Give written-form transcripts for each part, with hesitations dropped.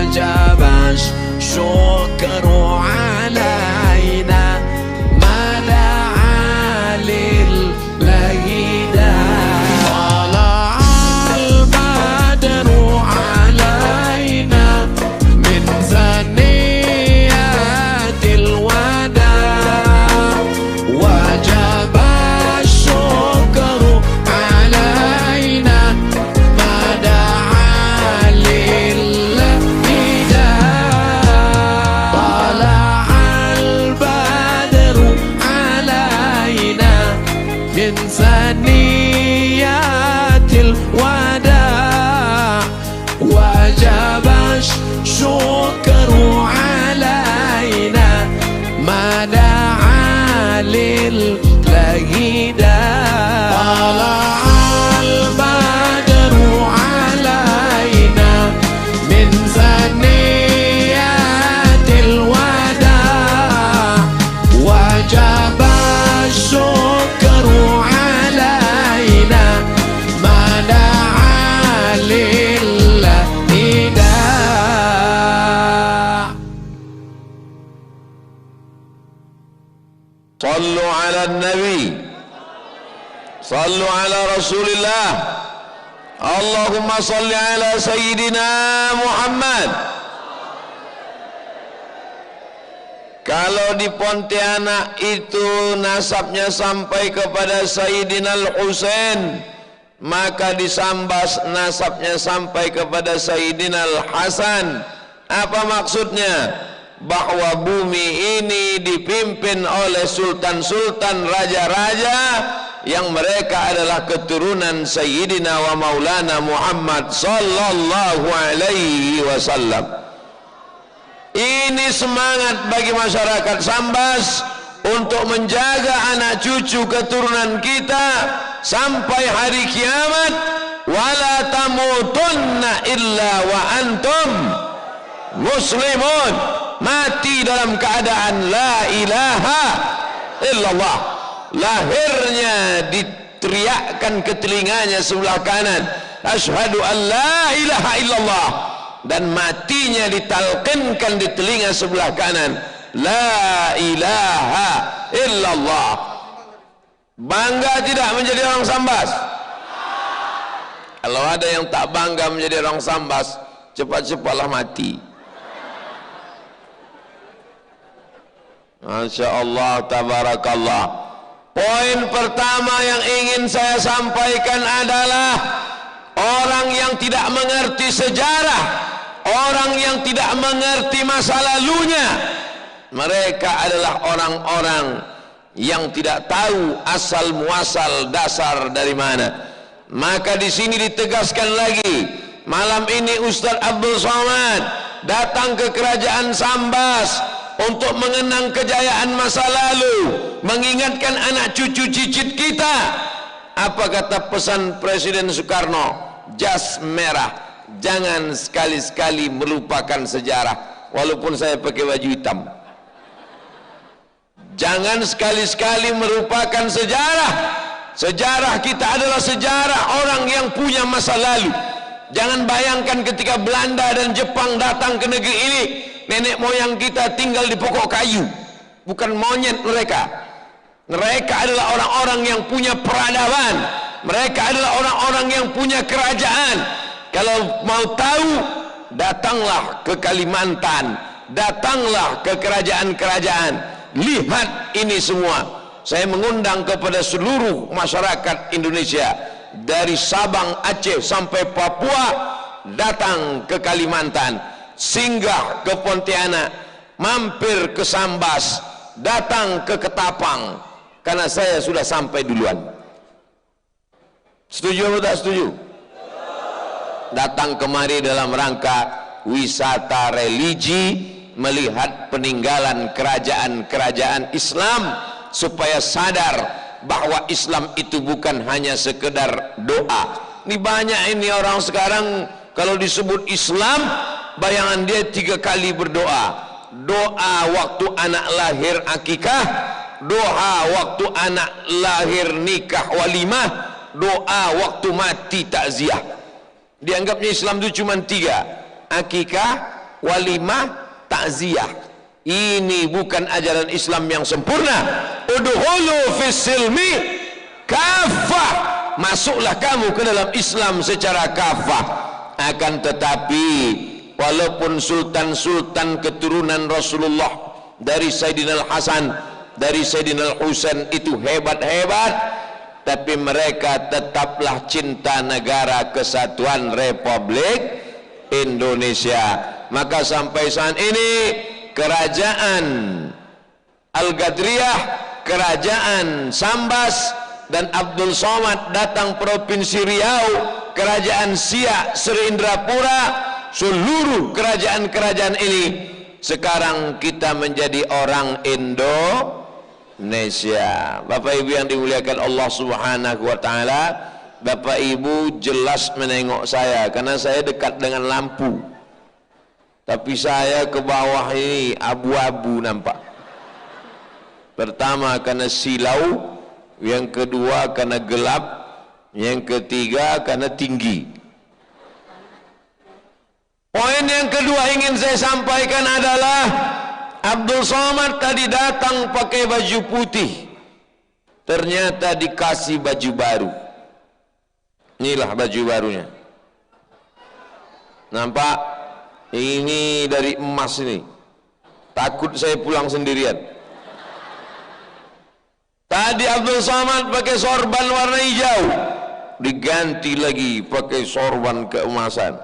وجب الشكر علينا ما دعا لله طلع البدر علينا من ثنيات الوداع وجب الشكر علينا ما دعا لله طلع البدر علينا من ثنيات الوداع وجب الشكر علينا ما دعا لله طلع البدر علينا من ثنيات الوداع وجب الشكر علينا ما دعا لله صلوا على النبي صلوا على رسول الله اللهم صل على سيدنا Muhammad. Kalau di Pontianak itu nasabnya sampai kepada Sayyidina Al-Husain, maka di Sambas nasabnya sampai kepada Sayyidina Al-Hasan. Apa maksudnya? Bahwa bumi ini dipimpin oleh sultan-sultan, raja-raja yang mereka adalah keturunan Sayyidina wa Maulana Muhammad sallallahu alaihi wasallam. Ini semangat bagi masyarakat Sambas untuk menjaga anak cucu keturunan kita sampai hari kiamat. Wala tamutunna illa wa antum muslimun, mati dalam keadaan la ilaha illallah. Lahirnya diteriakkan ke telinganya sebelah kanan, asyhadu an la ilaha illallah, dan matinya ditalqinkan di telinga sebelah kanan, la ilaha illallah. Bangga tidak menjadi orang Sambas? Kalau ada yang tak bangga menjadi orang Sambas, cepat-cepatlah mati. Masya Allah, tabarakallah. Poin pertama yang ingin saya sampaikan adalah orang yang tidak mengerti sejarah, orang yang tidak mengerti masa lalunya, mereka adalah orang-orang yang tidak tahu asal muasal dasar dari mana. Maka di sini ditegaskan lagi, malam ini Ustaz Abdul Somad datang ke kerajaan Sambas untuk mengenang kejayaan masa lalu, mengingatkan anak cucu cicit kita. Apa kata pesan Presiden Soekarno? Jas merah, jangan sekali-sekali melupakan sejarah. Walaupun saya pakai baju hitam, jangan sekali-sekali melupakan sejarah. Sejarah kita adalah sejarah orang yang punya masa lalu. Jangan bayangkan ketika Belanda dan Jepang datang ke negeri ini, nenek moyang kita tinggal di pokok kayu. Bukan monyet mereka. Mereka adalah orang-orang yang punya peradaban. Mereka adalah orang-orang yang punya kerajaan. Kalau mau tahu, datanglah ke Kalimantan, datanglah ke kerajaan-kerajaan, lihat ini semua. Saya mengundang kepada seluruh masyarakat Indonesia, dari Sabang, Aceh sampai Papua, datang ke Kalimantan, singgah ke Pontianak, mampir ke Sambas, datang ke Ketapang, karena saya sudah sampai duluan. Setuju atau tak setuju? Datang kemari dalam rangka wisata religi, melihat peninggalan kerajaan-kerajaan Islam, supaya sadar bahwa Islam itu bukan hanya sekedar doa. Ini banyak ini orang sekarang kalau disebut Islam, bayangan dia 3 kali berdoa. Doa waktu anak lahir akikah, doa waktu anak lahir nikah walimah, doa waktu mati takziah. Dianggapnya Islam itu cuma 3: akikah, walimah, takziah. Ini bukan ajaran Islam yang sempurna. Udhulu fis silmi kafah, masuklah kamu ke dalam Islam secara kafah. Akan tetapi walaupun sultan-sultan keturunan Rasulullah dari Sayyidina Al-Hasan, dari Sayyidina Al-Husain itu hebat-hebat, tapi mereka tetaplah cinta negara kesatuan Republik Indonesia. Maka sampai saat ini kerajaan Al-Gadriyah, kerajaan Sambas dan Abdul Somad datang provinsi Riau, kerajaan Siak, Sri Indrapura, seluruh kerajaan-kerajaan ini sekarang kita menjadi orang Indonesia. Bapak Ibu yang dimuliakan Allah Subhanahu wa taala, Bapak Ibu jelas menengok saya karena saya dekat dengan lampu. Tapi saya ke bawah ini abu-abu nampak. Pertama karena silau, yang kedua karena gelap, yang ketiga karena tinggi. Poin yang kedua ingin saya sampaikan adalah Abdul Somad tadi datang pakai baju putih, ternyata dikasih baju baru. Inilah baju barunya, nampak? Ini dari emas ini. Takut saya pulang sendirian. Tadi Abdul Somad pakai sorban warna hijau, diganti lagi pakai sorban keemasan.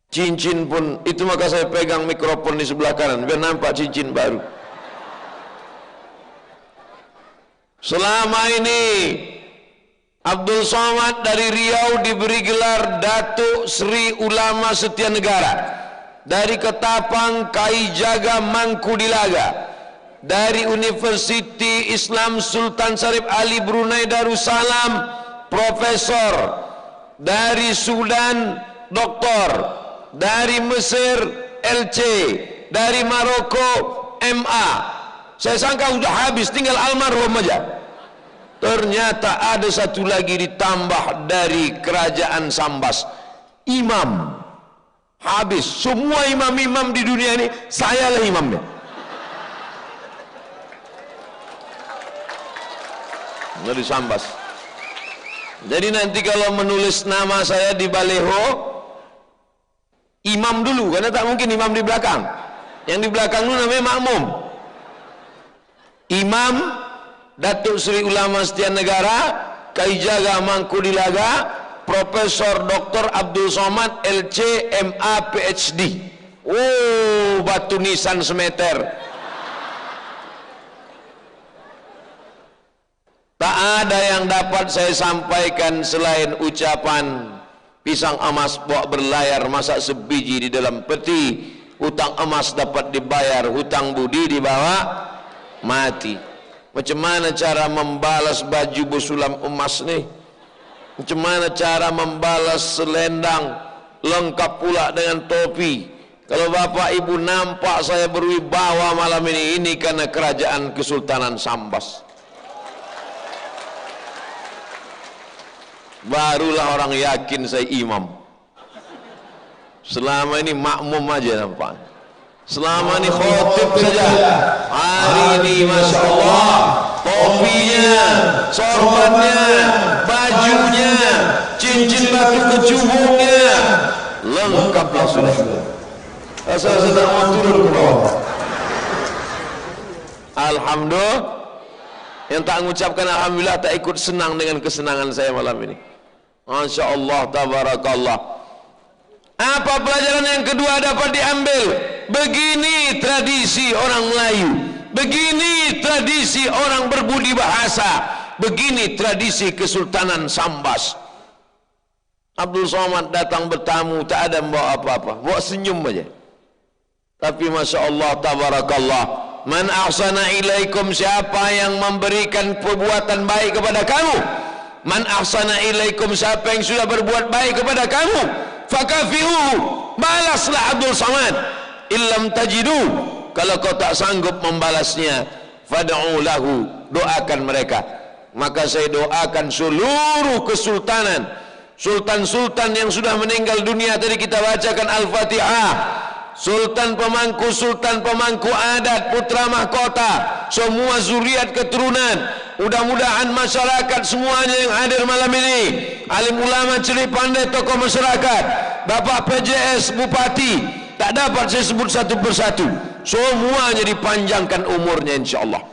Cincin pun itu, maka saya pegang mikrofon di sebelah kanan biar nampak cincin baru. Selama ini Abdul Somad dari Riau diberi gelar Datuk Sri Ulama Setia Negara, dari Ketapang Kai Jaga Mangkudilaga, dari Universiti Islam Sultan Syarif Ali Brunei Darussalam Profesor, dari Sudan Doktor, dari Mesir LC, dari Maroko MA. Saya sangka sudah habis, tinggal almarhum aja. Ternyata ada satu lagi ditambah dari kerajaan Sambas, imam. Habis semua imam-imam di dunia ini, sayalah imamnya. Dari Sambas. Jadi nanti kalau menulis nama saya di baleho, imam dulu, karena tak mungkin imam di belakang. Yang di belakang dulu namanya makmum. Imam Datuk Sri Ulama Setia Negara Kai Jaga Mangkudilaga Profesor Dr. Abdul Somad LC MA PhD. Oh, batu nisan semeter. Tak ada yang dapat saya sampaikan selain ucapan pisang emas bawa berlayar, masak sebiji di dalam peti. Hutang emas dapat dibayar, hutang budi dibawa mati. Macam mana cara membalas baju bersulam emas nih? Macam mana cara membalas selendang lengkap pula dengan topi? Kalau bapak ibu nampak saya berwibawa malam ini karena kerajaan Kesultanan Sambas. Barulah orang yakin saya imam. Selama ini makmum aja nampak. Selama ini khotib saja. Hari ini Masya Allah, topinya, sorbannya, bajunya, cincin batu kecubungnya, lengkaplah sudah. Saya sedang mau turun ke bawah. Alhamdulillah. Yang tak mengucapkan alhamdulillah tak ikut senang dengan kesenangan saya malam ini. Masya Allah, tabarakallah. Apa pelajaran yang kedua dapat diambil? Begini tradisi orang Melayu, begini tradisi orang berbudi bahasa, begini tradisi Kesultanan Sambas. Abdul Somad datang bertamu, tak ada membawa apa-apa, bawa senyum aja. Tapi Masya Allah, tabarakallah, man ahsana ilaikum, siapa yang memberikan perbuatan baik kepada kamu, man ahsana ilaikum, siapa yang sudah berbuat baik kepada kamu, fakafi'uhu, balaslah Abdul Somad. Illam tajidu, kalau kau tak sanggup membalasnya, fad'u lahu, doakan mereka. Maka saya doakan seluruh kesultanan sultan-sultan yang sudah meninggal dunia tadi kita bacakan Al-Fatihah. Sultan pemangku adat, putra mahkota, semua zuriat keturunan. Mudah-mudahan masyarakat semuanya yang hadir malam ini, alim ulama, ceri pandai, tokoh masyarakat, Bapak PJS, Bupati, tak dapat saya sebut satu persatu, semuanya dipanjangkan umurnya insyaallah.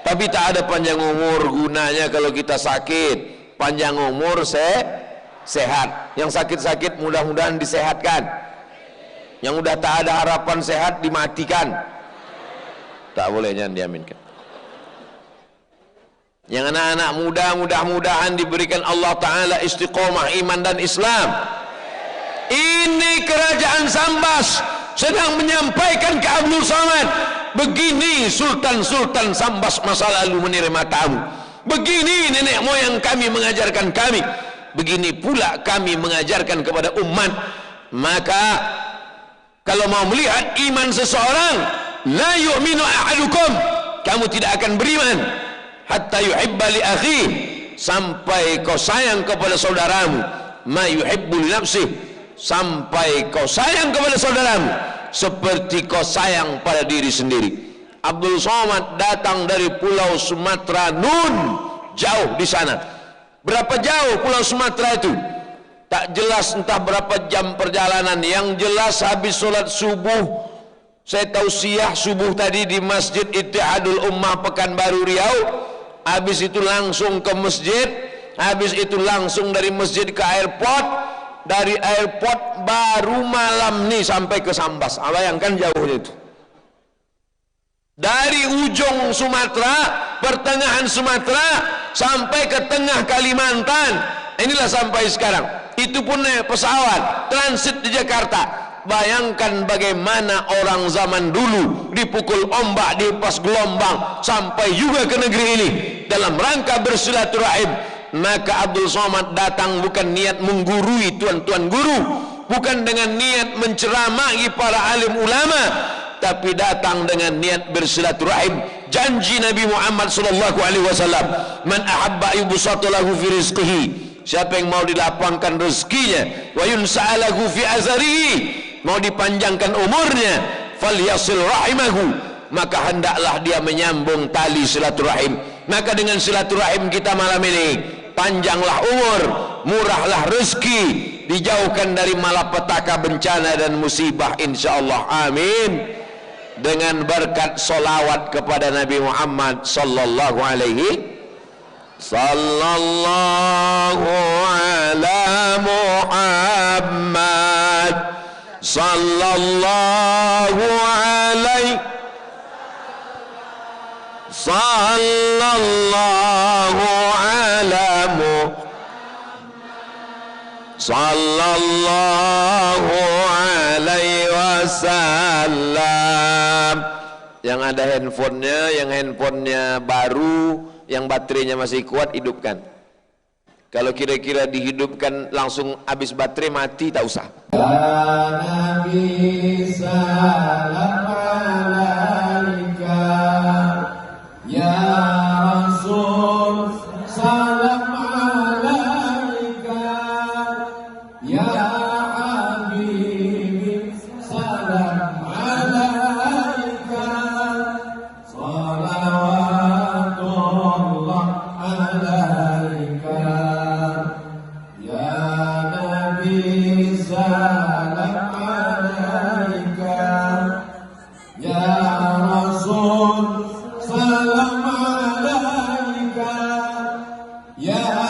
Tapi tak ada panjang umur gunanya kalau kita sakit. Panjang umur sehat. Yang sakit-sakit mudah-mudahan disehatkan. Yang udah tak ada harapan sehat dimatikan. Tak boleh, jangan diaminkan. Yang anak-anak muda mudah-mudahan diberikan Allah Ta'ala istiqomah iman dan Islam. Ini kerajaan Sambas sedang menyampaikan ke Abdul Somad, begini sultan-sultan Sambas masa lalu menerima tamu, begini nenek moyang kami mengajarkan kami, begini pula kami mengajarkan kepada umat. Maka kalau mau melihat iman seseorang, la yu'minu ahadukum, kamu tidak akan beriman hatta yuhibba li akhihi, sampai kau sayang kepada saudaramu, ma yuhibbu li nafsihi, sampai kau sayang kepada saudaramu seperti kau sayang pada diri sendiri. Abdul Somad datang dari Pulau Sumatera Nun, jauh di sana. Berapa jauh Pulau Sumatera itu? Tak jelas, entah berapa jam perjalanan. Yang jelas habis sholat subuh, saya tausiah subuh tadi di Masjid Ittihadul Ummah Pekanbaru Riau. Habis itu langsung ke masjid, habis itu langsung dari masjid ke airport, dari airport baru malam nih sampai ke Sambas. Bayangkan jauhnya itu. Dari ujung Sumatera, pertengahan Sumatera sampai ke tengah Kalimantan. Inilah sampai sekarang. Itu pun naik pesawat transit di Jakarta. Bayangkan bagaimana orang zaman dulu dipukul ombak, dipas gelombang sampai juga ke negeri ini dalam rangka bersilaturahim. Maka Abdul Somad datang bukan niat menggurui tuan-tuan guru, bukan dengan niat menceramahi para alim ulama, tapi datang dengan niat bersilaturahim. Janji Nabi Muhammad sallallahu alaihi wasallam, man ahabba yubsatu lahu fi rizqihi, siapa yang mau dilapangkan rezekinya, wa yunsa'alahu fi azarihi, mau dipanjangkan umurnya, falyasil rahimahu, maka hendaklah dia menyambung tali silaturahim. Maka dengan silaturahim kita malam ini, panjanglah umur, murahlah rezeki, dijauhkan dari malapetaka, bencana dan musibah insyaallah. Amin. Dengan berkat solawat kepada Nabi Muhammad sallallahu alaihi sallallahu ala Muhammad sallallahu alaihi sallallahu ala sallallahu alaihi wasallam. Yang ada handphonenya, yang handphonenya baru, yang baterainya masih kuat, hidupkan. Kalau kira-kira dihidupkan langsung habis baterai mati, tak usah. Ya Nabi salam alaika, ya Rasul salam alaika, ya Habib salam alaika, salawatullah alaika, ya Nabi salam alaika, ya Rasul salam alaika, ya